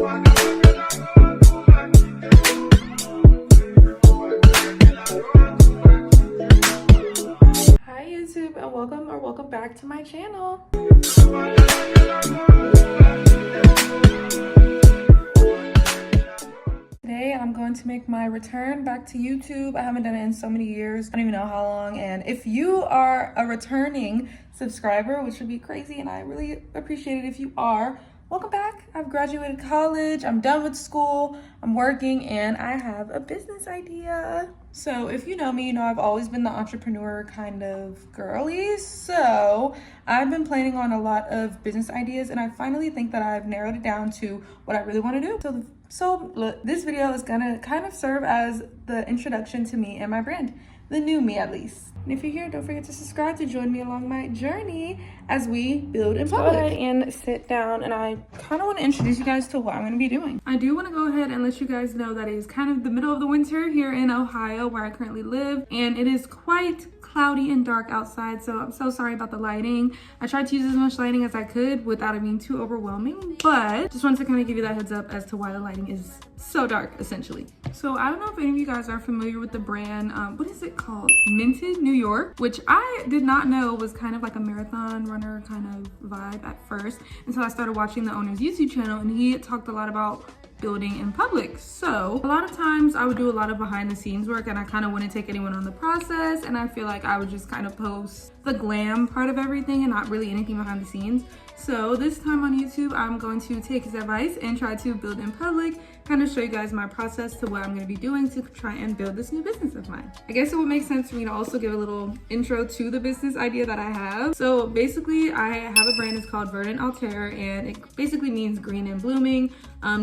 YouTube, and welcome back to my channel. Today I'm going to make my return back to YouTube. I haven't done it in so many years, I don't even know how long. And if you are a returning subscriber, which would be crazy, and I really appreciate it if you are, welcome back. I've graduated college, I'm done with school, I'm working, and I have a business idea. So if you know me, you know I've always been the entrepreneur kind of girly. So I've been planning on a lot of business ideas, and I finally think that I've narrowed it down to what I really want to do. So look, this video is gonna kind of serve as the introduction to me and my brand, the new me at least. And if you're here, don't forget to subscribe to join me along my journey as we build in public. Go ahead and sit down, and I kind of want to introduce you guys to what I'm going to be doing. I do want to go ahead and let you guys know that it is kind of the middle of the winter here in Ohio, where I currently live, and it is quite cloudy and dark outside, so I'm so sorry about the lighting. I tried to use as much lighting as I could without it being too overwhelming, but just wanted to kind of give you that heads up as to why the lighting is so dark, essentially. So I don't know if any of you guys are familiar with the brand, what is it called? Minted New York, which I did not know was kind of like a marathon runner kind of vibe at first until I started watching the owner's YouTube channel, and he talked a lot about building in public. So a lot of times I would do a lot of behind the scenes work, and I kind of wouldn't take anyone on the process, and I feel like I would just kind of post the glam part of everything and not really anything behind the scenes. So this time on YouTube, I'm going to take his advice and try to build in public, kind of show you guys my process to what I'm going to be doing to try and build this new business of mine. I guess it would make sense for me to also give a little intro to the business idea that I have. So basically, I have a brand, it's called Verdant Alter, and it basically means green and blooming.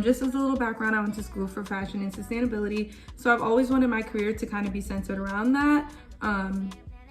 Just as a little background, I went to school for fashion and sustainability, so I've always wanted my career to kind of be centered around that.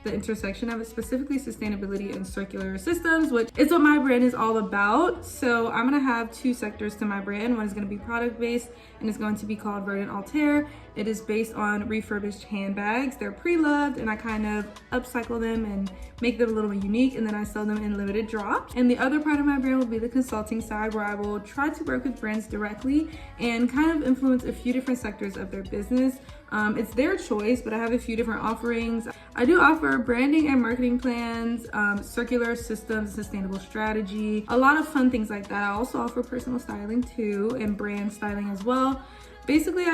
The intersection of it, specifically sustainability and circular systems, which is what my brand is all about. So I'm gonna have two sectors to my brand. One is gonna be product based, and it's going to be called Verdant Alter. It is based on refurbished handbags. They're pre-loved, and I kind of upcycle them and make them a little bit unique, and then I sell them in limited drops. And the other part of my brand will be the consulting side, where I will try to work with brands directly and kind of influence a few different sectors of their business. It's their choice, but I have a few different offerings. I do offer branding and marketing plans, circular systems, sustainable strategy, a lot of fun things like that. I also offer personal styling too, and brand styling as well. Basically,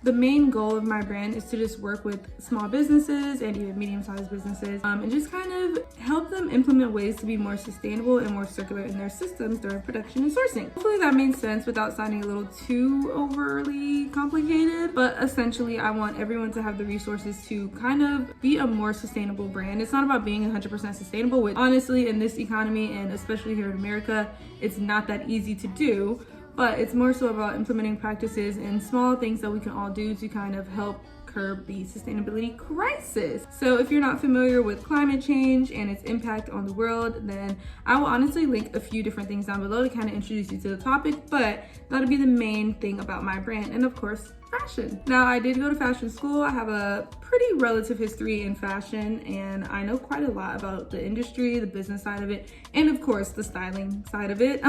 the main goal of my brand is to just work with small businesses and even medium-sized businesses, and just kind of help them implement ways to be more sustainable and more circular in their systems during production and sourcing. Hopefully that made sense without sounding a little too overly complicated, but essentially I want everyone to have the resources to kind of be a more sustainable brand. It's not about being 100% sustainable, which honestly in this economy, and especially here in America, it's not that easy to do. But it's more so about implementing practices and small things that we can all do to kind of help curb the sustainability crisis. So if you're not familiar with climate change and its impact on the world, then I will honestly link a few different things down below to kind of introduce you to the topic, but that'll be the main thing about my brand, and of course, fashion. Now, I did go to fashion school. I have a pretty relative history in fashion, and I know quite a lot about the industry, the business side of it, and of course the styling side of it.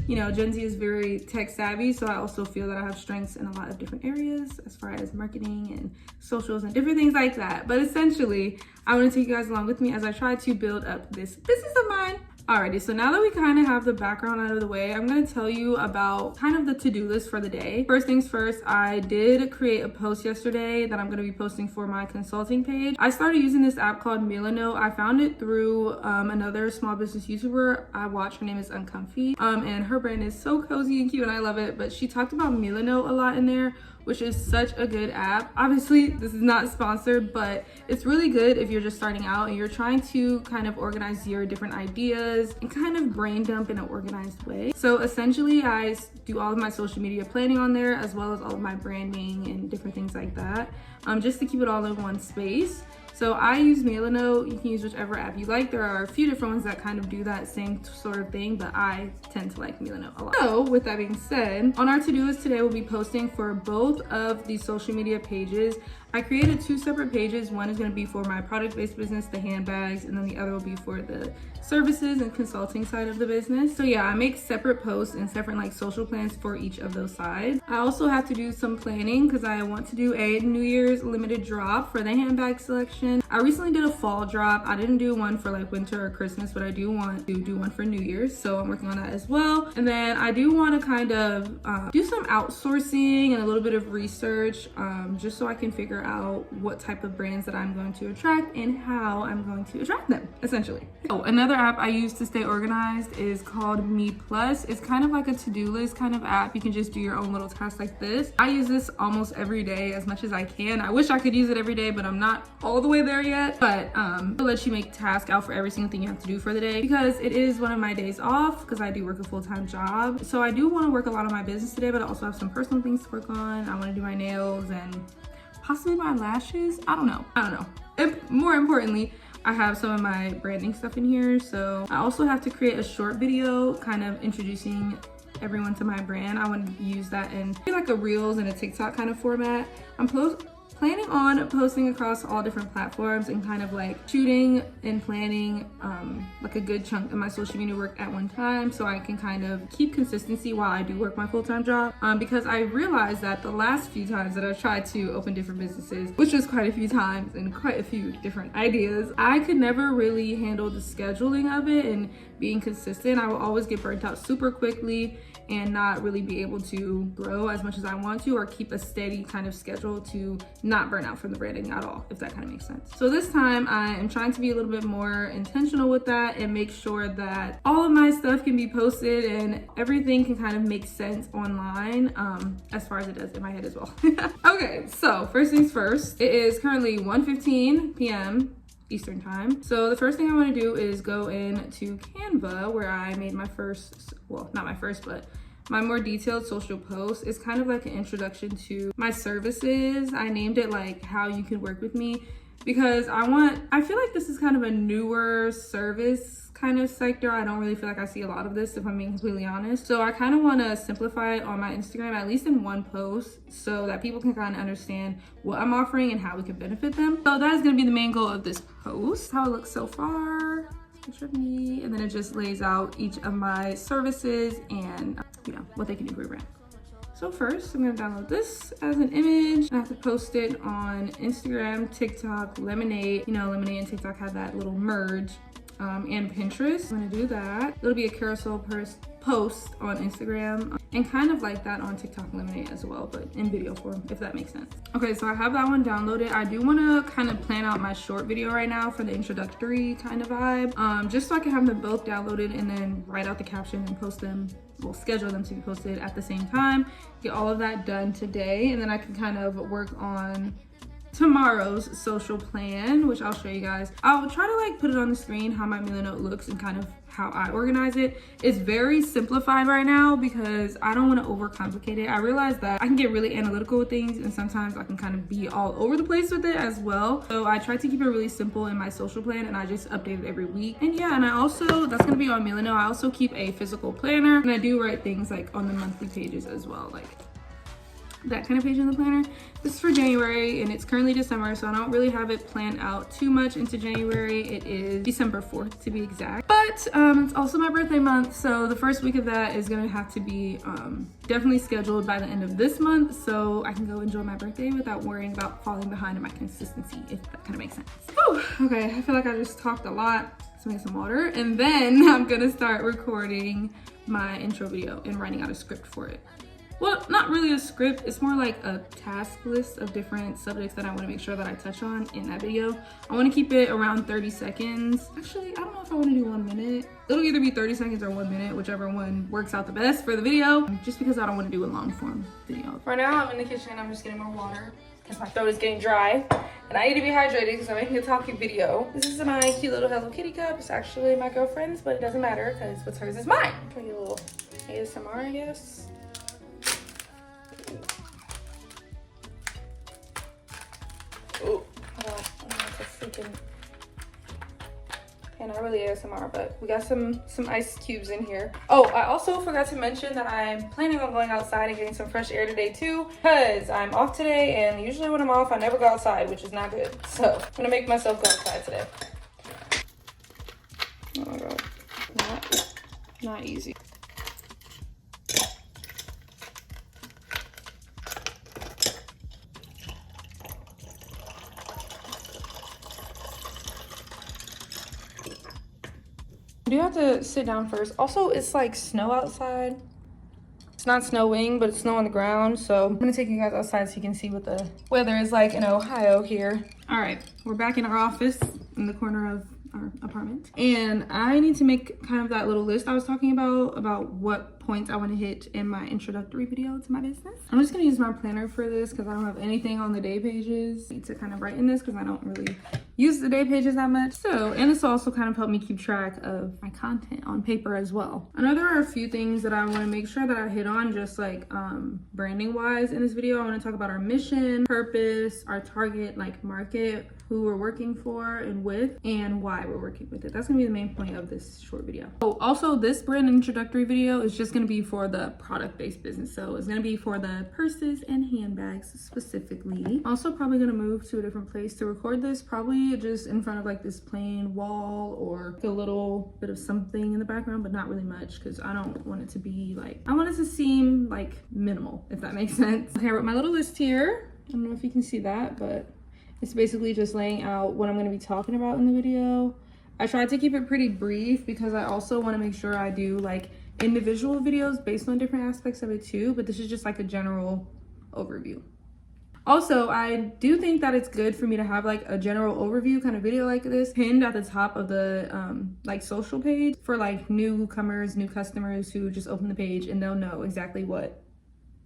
You know, Gen Z is very tech savvy, so I also feel that I have strengths in a lot of different areas as far as marketing and socials and different things like that. But essentially, I want to take you guys along with me as I try to build up this business of mine. Alrighty, so now that we kind of have the background out of the way, I'm going to tell you about kind of the to-do list for the day. First things first, I did create a post yesterday that I'm going to be posting for my consulting page. I started using this app called Milano. I found it through another small business YouTuber I watch. Her name is Uncomfy, and her brand is so cozy and cute, and I love it. But she talked about Milano a lot in there, which is such a good app. Obviously, this is not sponsored, but it's really good if you're just starting out and you're trying to kind of organize your different ideas and kind of brain dump in an organized way. So essentially, I do all of my social media planning on there, as well as all of my branding and different things like that, just to keep it all in one space. So I use Milano. You can use whichever app you like. There are a few different ones that kind of do that same sort of thing, but I tend to like Milano a lot. So with that being said, on our to-do list today, we'll be posting for both of these social media pages. I created 2 separate pages. One is going to be for my product-based business, the handbags, and then the other will be for the services and consulting side of the business. So yeah, I make separate posts and separate like social plans for each of those sides. I also have to do some planning because I want to do a New Year's limited drop for the handbag selection. I recently did a fall drop. I didn't do one for like winter or Christmas, but I do want to do one for New Year's. So I'm working on that as well. And then I do want to kind of do some outsourcing and a little bit of research just so I can figure out what type of brands that I'm going to attract and how I'm going to attract them, essentially. Oh, another app I use to stay organized is called Me Plus. It's kind of like a to-do list kind of app. You can just do your own little tasks like this. I use this almost every day as much as I can. I wish I could use it every day, but I'm not all the way there yet. But it lets you make tasks out for every single thing you have to do for the day because it is one of my days off because I do work a full-time job. So I do want to work a lot on my business today, but I also have some personal things to work on. I want to do my nails and possibly my lashes. I don't know. And more importantly, I have some of my branding stuff in here. So I also have to create a short video kind of introducing everyone to my brand. I want to use that in like a Reels and a TikTok kind of format. I'm planning on posting across all different platforms and kind of like shooting and planning like a good chunk of my social media work at one time so I can kind of keep consistency while I do work my full-time job because I realized that the last few times that I've tried to open different businesses, which was quite a few times and quite a few different ideas, I could never really handle the scheduling of it and being consistent. I will always get burnt out super quickly and not really be able to grow as much as I want to or keep a steady kind of schedule to not burn out from the branding at all, if that kind of makes sense. So this time I am trying to be a little bit more intentional with that and make sure that all of my stuff can be posted and everything can kind of make sense online as far as it does in my head as well. Okay, so first things first, it is currently 1:15 p.m. Eastern time. So the first thing I want to do is go into Canva where I made my first, well, not my first, but my more detailed social post. Is kind of like an introduction to my services. I named it like how you can work with me because I feel like this is kind of a newer service kind of sector. I don't really feel like I see a lot of this, if I'm being completely honest. So I kind of want to simplify it on my Instagram, at least in one post, so that people can kind of understand what I'm offering and how we can benefit them. So that is going to be the main goal of this post. How it looks so far. Picture of me, and then it just lays out each of my services and what they can do for your brand. So first, I'm gonna download this as an image. I have to post it on Instagram, TikTok, Lemonade. Lemonade and TikTok have that little merge. And Pinterest. I'm gonna do that. It'll be a carousel post on Instagram and kind of like that on TikTok and Lemonade as well, but in video form, if that makes sense. Okay, so I have that one downloaded. I do wanna kind of plan out my short video right now for the introductory kind of vibe, just so I can have them both downloaded and then write out the caption and post them, well, schedule them to be posted at the same time. Get all of that done today, and then I can kind of work on tomorrow's social plan, which I'll show you guys. I'll try to like put it on the screen how my Mila note looks and kind of how I organize it. It's very simplified right now because I don't want to overcomplicate it. I realize that I can get really analytical with things and sometimes I can kind of be all over the place with it as well. So I try to keep it really simple in my social plan and I just update it every week. And yeah, and I also, that's gonna be on Mila note. I also keep a physical planner and I do write things like on the monthly pages as well, like that kind of page in the planner. This is for January and it's currently December, so I don't really have it planned out too much into January. It is December 4th to be exact, but it's also my birthday month, so the first week of that is gonna have to be definitely scheduled by the end of this month so I can go enjoy my birthday without worrying about falling behind in my consistency, if that kind of makes sense. Whew, okay, I feel like I just talked a lot. Let's make some water and then I'm gonna start recording my intro video and writing out a script for it. Well, not really a script, it's more like a task list of different subjects that I want to make sure that I touch on in that video. I want to keep it around 30 seconds. Actually, I don't know if I want to do 1 minute. It'll either be 30 seconds or 1 minute, whichever one works out the best for the video, just because I don't want to do a long form video. Right now, I'm in the kitchen and I'm just getting more water because my throat is getting dry. And I need to be hydrated because I'm making a talking video. This is my cute little Hello Kitty cup. It's actually my girlfriend's, but it doesn't matter because what's hers is mine. Show you a little ASMR, I guess. Oh, hold on. I don't know if it's freaking pan out not really ASMR, but we got some ice cubes in here. Oh, I also forgot to mention that I'm planning on going outside and getting some fresh air today too, because I'm off today, and usually when I'm off, I never go outside, which is not good. So I'm gonna make myself go outside today. Oh my God, not easy. I do have to sit down first. Also, it's like snow outside. It's not snowing, but it's snow on the ground. So I'm gonna take you guys outside so you can see what the weather is like in Ohio here. All right, we're back in our office in the corner of our apartment. And I need to make kind of that little list I was talking about what points I want to hit in my introductory video to my business. I'm just gonna use my planner for this because I don't have anything on the day pages. I need to kind of write in this because I don't really use the day pages that much. So, and this will also kind of help me keep track of my content on paper as well. I know there are a few things that I want to make sure that I hit on, just like branding wise in this video. I want to talk about our mission, purpose, our target like market, who we're working for and with, and why we're working with it. That's gonna be the main point of this short video. Oh, also this brand introductory video is just gonna be for the product-based business. So it's gonna be for the purses and handbags specifically. Also probably gonna move to a different place to record this, probably just in front of like this plain wall or a little bit of something in the background, but not really much because I don't want it to be like, I want it to seem like minimal, if that makes sense. Okay, I wrote my little list here. I don't know if you can see that, but it's basically just laying out what I'm going to be talking about in the video. I tried to keep it pretty brief because I also want to make sure I do like individual videos based on different aspects of it too, but this is just like a general overview. Also, I do think that it's good for me to have like a general overview kind of video like this pinned at the top of the like social page for like newcomers, new customers who just open the page and they'll know exactly what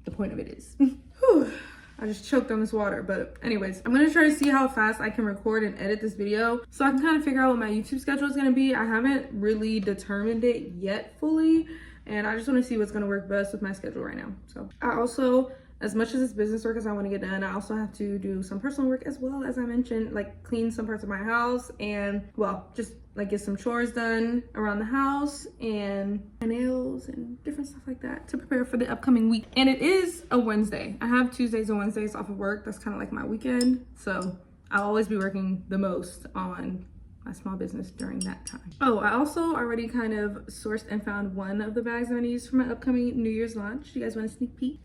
the point of it is. Whew. I just choked on this water, but anyways, I'm gonna try to see how fast I can record and edit this video so I can kind of figure out what my YouTube schedule is gonna be. I haven't really determined it yet fully, and I just wanna see what's gonna work best with my schedule right now. So I also, as much as it's business work as I wanna get done, I also have to do some personal work as well, as I mentioned, like clean some parts of my house and, well, just like get some chores done around the house and my nails and different stuff like that to prepare for the upcoming week. And it is a Wednesday. I have Tuesdays and Wednesdays off of work. That's kind of like my weekend. So I'll always be working the most on my small business during that time. Oh, I also already kind of sourced and found one of the bags I'm gonna use for my upcoming New Year's launch. You guys want a sneak peek?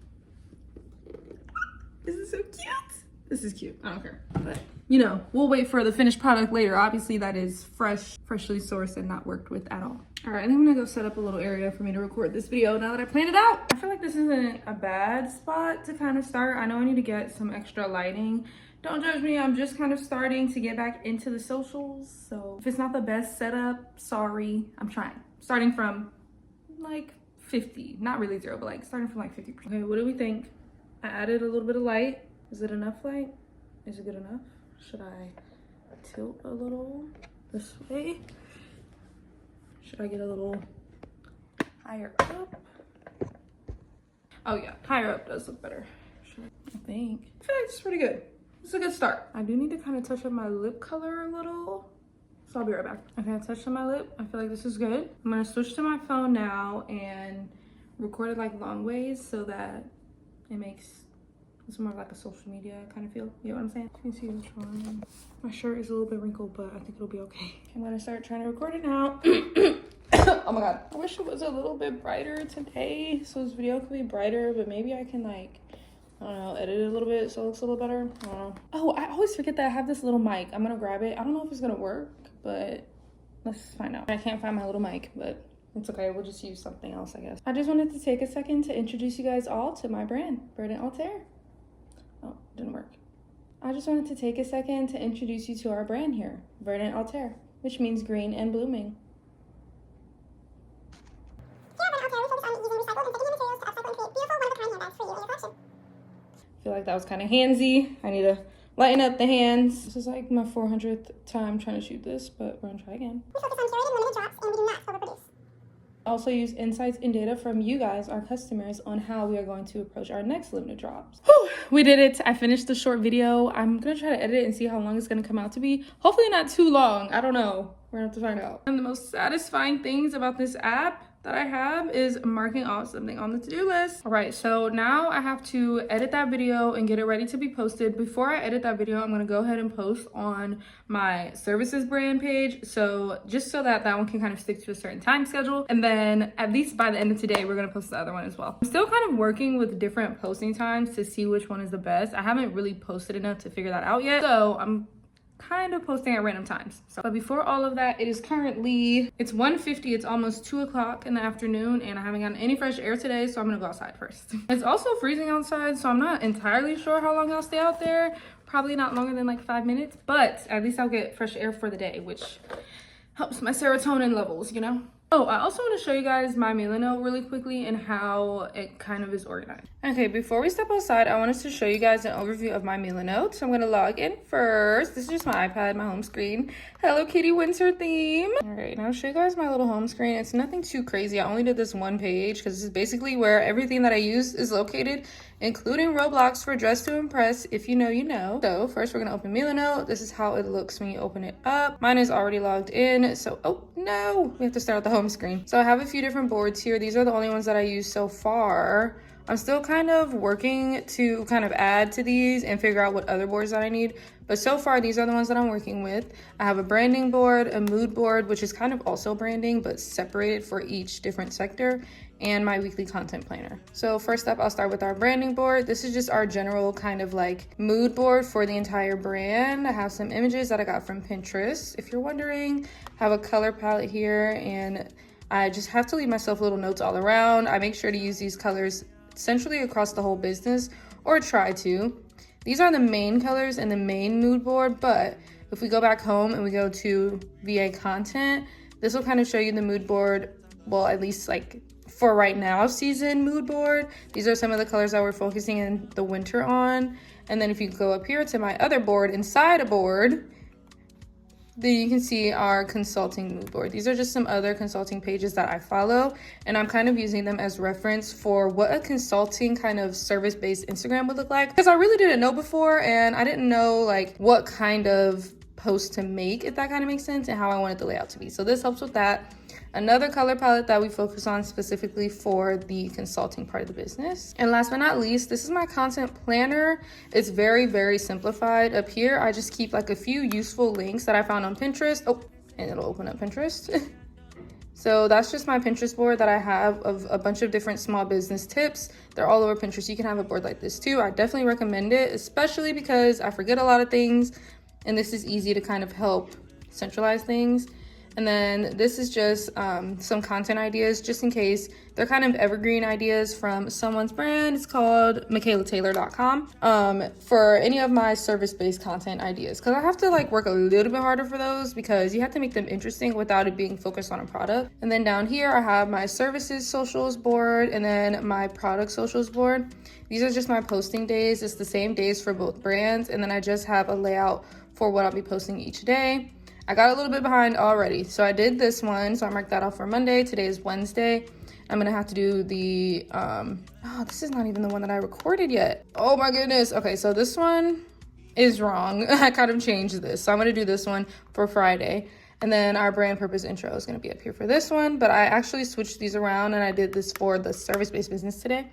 This is so cute. This is cute, I don't care. But you know, we'll wait for the finished product later. Obviously that is freshly sourced and not worked with at all. All right, I think I'm gonna go set up a little area for me to record this video now that I planned it out. I feel like this isn't a bad spot to kind of start. I know I need to get some extra lighting. Don't judge me, I'm just kind of starting to get back into the socials. So if it's not the best setup, sorry, I'm trying. Starting from like 50, not really 0, but like starting from like 50%. Okay, what do we think? I added a little bit of light. Is it enough light? Is it good enough? Should I tilt a little this way? Should I get a little higher up? Oh yeah, higher up does look better. I think. I feel like it's pretty good. It's a good start. I do need to kind of touch up my lip color a little. So I'll be right back. Okay, I touched on my lip. I feel like this is good. I'm gonna switch to my phone now and record it like long ways so that it makes it's more like a social media kind of feel. You know what I'm saying? You can see what's wrong. My shirt is a little bit wrinkled, but I think it'll be okay. I'm gonna start trying to record it now. Oh my God. I wish it was a little bit brighter today so this video could be brighter, but maybe I can like, I don't know, edit it a little bit so it looks a little better. I don't know. Oh, I always forget that I have this little mic. I'm gonna grab it. I don't know if it's gonna work, but let's find out. I can't find my little mic, but it's okay. We'll just use something else, I guess. I just wanted to take a second to introduce you guys all to my brand, Verdant Alter. Oh, didn't work. I just wanted to take a second to introduce you to our brand here, Verdant Alter, which means green and blooming. I feel like that was kind of handsy. I need to lighten up the hands. This is like my 400th time trying to shoot this, but we're gonna try again. We focus on curating limited drops and we do not overproduce. Also use insights and data from you guys, our customers, on how we are going to approach our next limited drops. Whew, we did it. I finished the short video. I'm gonna try to edit it and see how long it's gonna come out to be. Hopefully not too long. I don't know. We're gonna have to find out. And the most satisfying things about this app that I have is marking off something on the to-do list. All right, so now I have to edit that video and get it ready to be posted. Before I edit that video, I'm gonna go ahead and post on my services brand page. So just so that that one can kind of stick to a certain time schedule. And then at least by the end of today, we're gonna post the other one as well. I'm still kind of working with different posting times to see which one is the best. I haven't really posted enough to figure that out yet. So I'm kind of posting at random times. But before all of that, it's 1:50, it's almost 2 o'clock in the afternoon, and I haven't gotten any fresh air today, so I'm gonna go outside first. It's also freezing outside, so I'm not entirely sure how long I'll stay out there. Probably not longer than like 5 minutes, but at least I'll get fresh air for the day, which helps my serotonin levels, you know? Oh, I also want to show you guys my mailing note really quickly and how it kind of is organized. Okay, before we step outside, I wanted to show you guys an overview of my mailing note. So I'm going to log in first. This is just my iPad, my home screen. Hello Kitty winter theme. All right, now I'll show you guys my little home screen. It's nothing too crazy. I only did this one page because this is basically where everything that I use is located, including Roblox for Dress to Impress. If you know, you know. So first we're going to open mailing note. This is how it looks when you open it up. Mine is already logged in. So, oh no, we have to start at the home screen. So I have a few different boards here. These are the only ones that I use so far. I'm still kind of working to kind of add to these and figure out what other boards that I need. But so far, these are the ones that I'm working with. I have a branding board, a mood board, which is kind of also branding, but separated for each different sector, and my weekly content planner. So first up, I'll start with our branding board. This is just our general kind of like mood board for the entire brand. I have some images that I got from Pinterest. If you're wondering, I have a color palette here, and I just have to leave myself little notes all around. I make sure to use these colors essentially across the whole business, or try to. These are the main colors in the main mood board, but if we go back home and we go to VA content, this will kind of show you the mood board, well, at least like for right now season mood board. These are some of the colors that we're focusing in the winter on. And then if you go up here to my other board, inside a board, then you can see our consulting mood board. These are just some other consulting pages that I follow, and I'm kind of using them as reference for what a consulting kind of service-based Instagram would look like, because I really didn't know before, and I didn't know like what kind of post to make, if that kind of makes sense, and how I wanted the layout to be. So this helps with that. Another color palette that we focus on specifically for the consulting part of the business. And last but not least, this is my content planner. It's very, very simplified. Up here, I just keep like a few useful links that I found on Pinterest. Oh, and it'll open up Pinterest. So that's just my Pinterest board that I have of a bunch of different small business tips. They're all over Pinterest. You can have a board like this too. I definitely recommend it, especially because I forget a lot of things, and this is easy to kind of help centralize things. And then this is just some content ideas, just in case. They're kind of evergreen ideas from someone's brand. It's called michaelataylor.com for any of my service-based content ideas. Because I have to like work a little bit harder for those, because you have to make them interesting without it being focused on a product. And then down here, I have my services socials board and then my product socials board. These are just my posting days. It's the same days for both brands. And then I just have a layout for what I'll be posting each day. I got a little bit behind already. So I did this one. So I marked that off for Monday. Today is Wednesday. I'm gonna have to do the, this is not even the one that I recorded yet. Oh my goodness. Okay, so this one is wrong. I kind of changed this. So I'm gonna do this one for Friday. And then our brand purpose intro is gonna be up here for this one. But I actually switched these around and I did this for the service-based business today.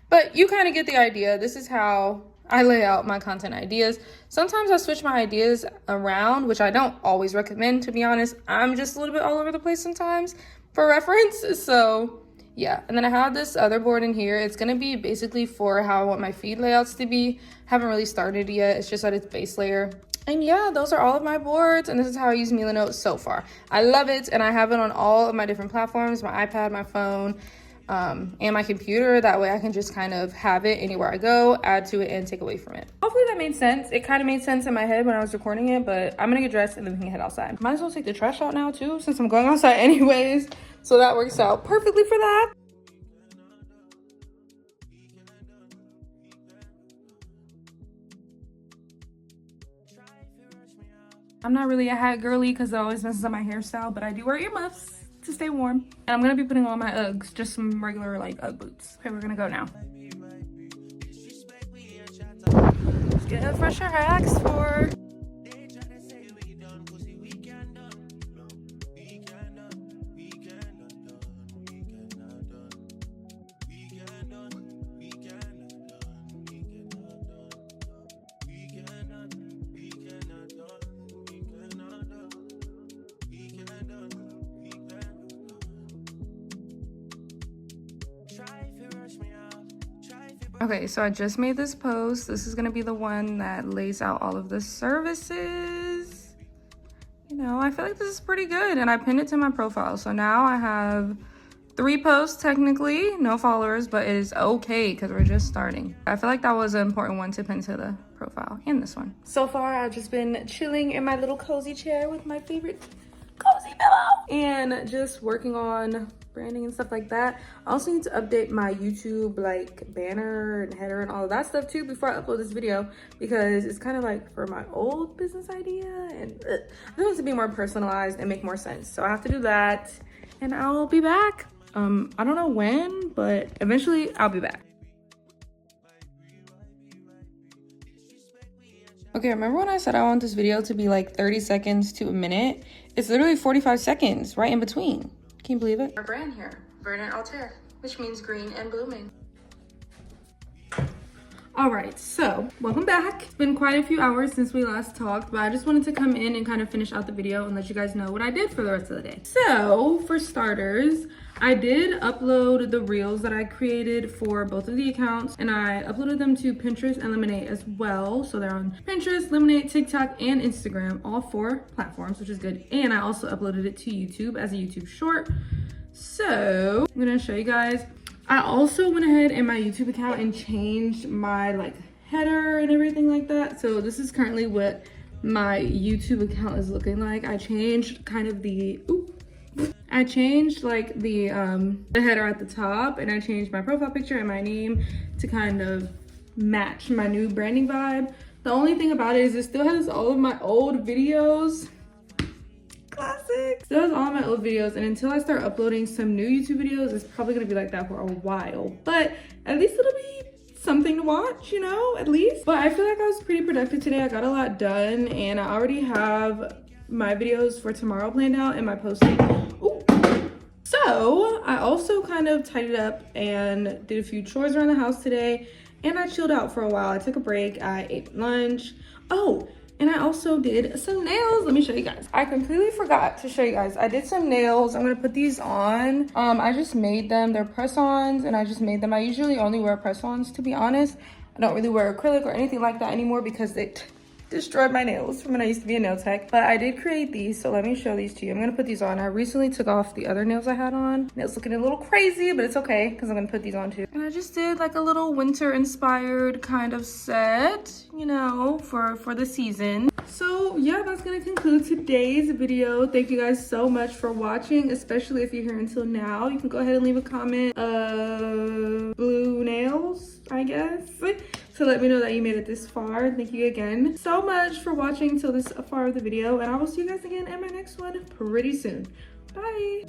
But you kind of get the idea. This is how I lay out my content ideas. Sometimes I switch my ideas around, which I don't always recommend, to be honest. I'm just a little bit all over the place sometimes for reference. So yeah, and then I have this other board in here. It's gonna be basically for how I want my feed layouts to be. Haven't really started yet. It's just at its base layer. And yeah, those are all of my boards, and this is how I use Mila Notes so far. I love it, and I have it on all of my different platforms, my iPad, my phone, and my computer. That way I can just kind of have it anywhere I go, add to it, and take away from it. Hopefully that made sense. It kind of made sense in my head when I was recording it, but I'm gonna get dressed and then we can head outside. Might as well take the trash out now too, since I'm going outside anyways. So that works out perfectly for that. I'm not really a hat girly because it always messes up my hairstyle, but I do wear earmuffs to stay warm. And I'm gonna be putting on my Uggs, just some regular like Ugg boots. Okay, we're gonna go now. Let's get a fresher hacks for. Okay, so I just made this post. This is gonna be the one that lays out all of the services. You know, I feel like this is pretty good, and I pinned it to my profile. So now I have 3 posts technically, no followers, but it is okay because we're just starting. I feel like that was an important one to pin to the profile, and this one. So far, I've just been chilling in my little cozy chair with my favorite cozy pillow and just working on branding and stuff like that. I also need to update my YouTube like banner and header and all of that stuff too before I upload this video, because it's kind of like for my old business idea, and I want it to be more personalized and make more sense. So I have to do that, and I'll be back. I don't know when, but eventually I'll be back. Okay, remember when I said I want this video to be like 30 seconds to a minute? It's literally 45 seconds right in between. Can you believe it? Our brand here, Verdant Alter, which means green and blooming. All right, so welcome back. It's been quite a few hours since we last talked, but I just wanted to come in and kind of finish out the video and let you guys know what I did for the rest of the day. So for starters, I did upload the reels that I created for both of the accounts, and I uploaded them to Pinterest and Lemonade as well. So they're on Pinterest, Lemonade, TikTok, and Instagram, all 4 platforms, which is good. And I also uploaded it to YouTube as a YouTube short. So I'm gonna show you guys. I also went ahead in my YouTube account and changed my like header and everything like that. So this is currently what my YouTube account is looking like. I changed kind of the, I changed like the header at the top, and I changed my profile picture and my name to kind of match my new branding vibe. The only thing about it is it still has all of my old videos. Classic. Still has all of my old videos, and until I start uploading some new YouTube videos, it's probably gonna be like that for a while. But at least it'll be something to watch, you know, at least. But I feel like I was pretty productive today. I got a lot done, and I already have my videos for tomorrow planned out and my posting. Ooh. So I also kind of tidied up and did a few chores around the house today, and I chilled out for a while. I took a break, I ate lunch. Oh, and I also did some nails. Let me show you guys. I completely forgot to show you guys. I did some nails. I'm gonna put these on. I just made them. They're press-ons, and I just made them. I usually only wear press-ons, to be honest. I don't really wear acrylic or anything like that anymore because it destroyed my nails from when I used to be a nail tech. But I did create these, so let me show these to you. I'm gonna put these on. I recently took off the other nails I had on. Nails looking a little crazy, but it's okay because I'm gonna put these on too. And I just did like a little winter inspired kind of set, you know, for the season. So yeah, that's gonna conclude today's video. Thank you guys so much for watching, especially if you're here until now. You can go ahead and leave a comment of blue nails, I guess, to let me know that you made it this far. Thank you again so much for watching till this far of the video, and I will see you guys again in my next one pretty soon. Bye.